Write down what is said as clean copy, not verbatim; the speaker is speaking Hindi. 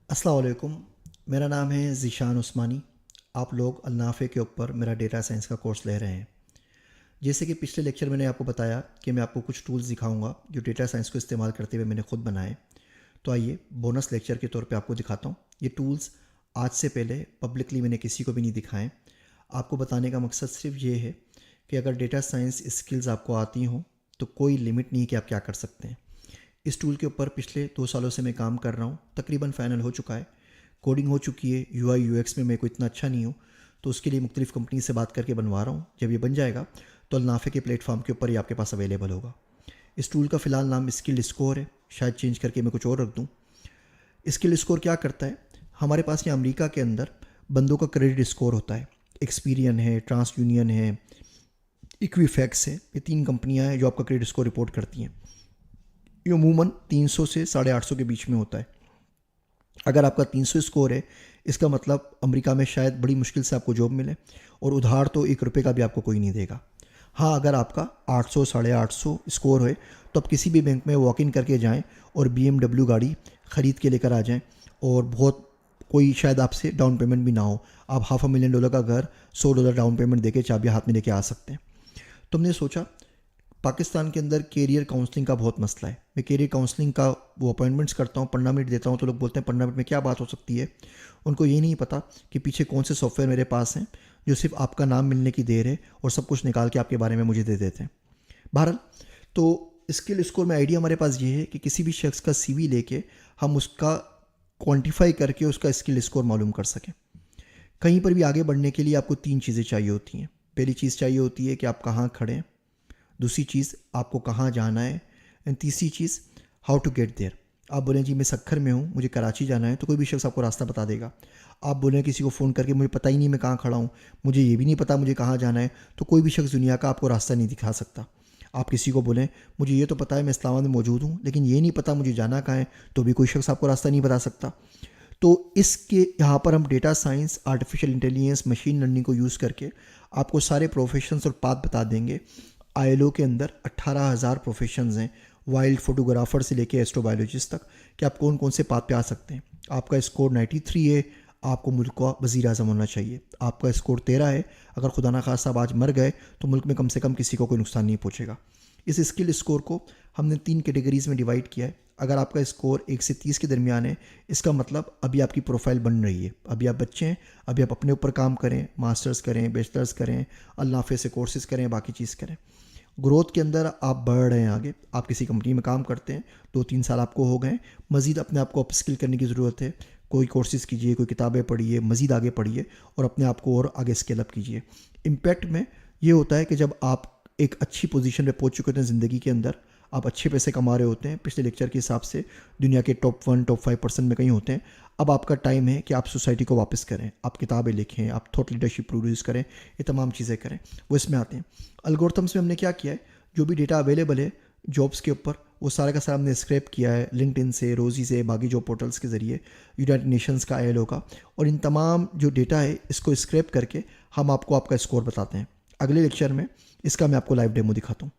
अस्सलाम वालेकुम। मेरा नाम है ज़ीशान उस्मानी। आप लोग अलनाफ़े के ऊपर मेरा डेटा साइंस का कोर्स ले रहे हैं। जैसे कि पिछले लेक्चर मैंने आपको बताया कि मैं आपको कुछ टूल्स दिखाऊंगा जो डेटा साइंस को इस्तेमाल करते हुए मैंने खुद बनाए। तो आइए बोनस लेक्चर के तौर पे आपको दिखाता हूँ। ये टूल्स आज से पहले पब्लिकली मैंने किसी को भी नहीं दिखाए। आपको बताने का मकसद सिर्फ ये है कि अगर डेटा साइंस स्किल्स आपको आती हों तो कोई लिमिट नहीं कि आप क्या कर सकते हैं। इस टूल के ऊपर पिछले 2 सालों से मैं काम कर रहा हूँ। तकरीबन फ़ाइनल हो चुका है, कोडिंग हो चुकी है। यूआई यूएक्स में मैं कोई इतना अच्छा नहीं हूँ, तो उसके लिए मुख्तलिफ़ कंपनी से बात करके बनवा रहा हूँ। जब ये बन जाएगा तो अलनाफे के प्लेटफॉर्म के ऊपर ही आपके पास अवेलेबल होगा। इस टूल का फ़िलहाल नाम स्किल स्कोर है, शायद चेंज करके मैं कुछ और रख दूँ। स्किल स्कोर क्या करता है? हमारे पास ये अमेरिका के अंदर बंदों का क्रेडिट स्कोर होता है। एक्सपीरियन है, ट्रांस यूनियन है, इक्विफैक्स है। ये 3 कंपनियां हैं जो आपका क्रेडिट स्कोर रिपोर्ट करती हैं। ये अमूमन 300 से 850 के बीच में होता है। अगर आपका 300 स्कोर है, इसका मतलब अमेरिका में शायद बड़ी मुश्किल से आपको जॉब मिले, और उधार तो 1 रुपये का भी आपको कोई नहीं देगा। हाँ, अगर आपका 800 850 स्कोर है तो आप किसी भी बैंक में वॉक इन करके जाएं और BMW गाड़ी ख़रीद के लेकर आ जाएं, और बहुत कोई शायद आपसे डाउन पेमेंट भी ना हो। आप $500,000 का घर $100 डाउन पेमेंट देके चाबियाँ हाथ में लेके आ सकते हैं। तो हमने सोचा, पाकिस्तान के अंदर कैरियर काउंसलिंग का बहुत मसला है। मैं कैरियर काउंसलिंग का वो अपॉइंटमेंट्स करता हूँ, 15 मिनट देता हूँ, तो लोग बोलते हैं 15 मिनट में क्या बात हो सकती है। उनको ये नहीं पता कि पीछे कौन से सॉफ्टवेयर मेरे पास हैं जो सिर्फ आपका नाम मिलने की देर है और सब कुछ निकाल के आपके बारे में मुझे दे देते हैं। बहरहाल, तो स्किल स्कोर में आइडिया हमारे पास ये है कि किसी भी शख्स का CV लेके हम उसका क्वान्टिफाई करके उसका स्किल स्कोर मालूम कर सकें। कहीं पर भी आगे बढ़ने के लिए आपको 3 चीज़ें चाहिए होती हैं। पहली चीज़ चाहिए होती है कि आप कहाँ खड़े हैं, दूसरी चीज़ आपको कहाँ जाना है, एंड तीसरी चीज़ हाउ टू गेट देयर। आप बोलें जी मैं सक्खर में हूँ, मुझे कराची जाना है, तो कोई भी शख्स आपको रास्ता बता देगा। आप बोलें किसी को फ़ोन करके मुझे पता ही नहीं मैं कहाँ खड़ा हूँ, मुझे ये भी नहीं पता मुझे कहाँ जाना है, तो कोई भी शख्स दुनिया का आपको रास्ता नहीं दिखा सकता। आप किसी को बोलें मुझे ये तो पता है मैं इस्लामाबाद में मौजूद हूँ, लेकिन ये नहीं पता मुझे जाना कहाँ है, तो भी कोई शख्स आपको रास्ता नहीं बता सकता। तो इसके यहाँ पर हम data science, artificial intelligence, machine learning को यूज़ करके आपको सारे प्रोफेशंस और पाथ बता देंगे। ILO के अंदर 18,000 प्रोफेशंस हैं, वाइल्ड फोटोग्राफर से लेके एस्ट्रोबायोलॉजिस्ट तक, कि आप कौन कौन से पाथ पे आ सकते हैं। आपका स्कोर 93 है, आपको मुल्क का वज़ीर आज़म होना चाहिए। आपका स्कोर 13 है, अगर खुदा ना खास्ता आप आज मर गए तो मुल्क में कम से कम किसी को कोई नुकसान नहीं पहुँचेगा। इस स्किल स्कोर को हमने 3 कैटेगरीज़ में डिवाइड किया है। अगर आपका स्कोर 1 से 30 के दरमियान है, इसका मतलब अभी आपकी प्रोफाइल बन रही है, अभी आप बच्चे हैं, अभी आप अपने ऊपर काम करें, मास्टर्स करें, बैचलर्स करें, अल्लाफे से कोर्सेज़ करें, बाकी चीज़ करें। ग्रोथ के अंदर आप बढ़ रहे हैं आगे, आप किसी कंपनी में काम करते हैं, 2-3 साल आपको हो गए, मज़ीद अपने आप को अपस्किल करने की ज़रूरत है। कोई कोर्सेज़ कीजिए, कोई किताबें पढ़िए, मज़ीद आगे पढ़िए और अपने आप को और आगे स्केल अप कीजिए। इम्पैक्ट में ये होता है कि जब आप एक अच्छी पोजीशन पे पहुंच चुके होते हैं ज़िंदगी के अंदर, आप अच्छे पैसे कमा रहे होते हैं, पिछले लेक्चर के हिसाब से दुनिया के टॉप 1 टॉप 5% में कहीं होते हैं। अब आपका टाइम है कि आप सोसाइटी को वापस करें, आप किताबें लिखें, आप थॉट लीडरशिप प्रोड्यूस करें, ये तमाम चीज़ें करें। वो इसमें आते हैं। एल्गोरिथम्स में हमने क्या किया है, जो भी डेटा अवेलेबल है जॉब्स के ऊपर, वो सारा का सारा हमने स्क्रैप किया है लिंक्डइन से, रोजी से, बाकी जॉब पोर्टल्स के ज़रिए, यूनाइटेड नेशंस का, ILO का, और इन तमाम जो डेटा है इसको स्क्रैप करके हम आपको आपका स्कोर बताते हैं। अगले लेक्चर में इसका मैं आपको लाइव डेमो दिखाता हूँ।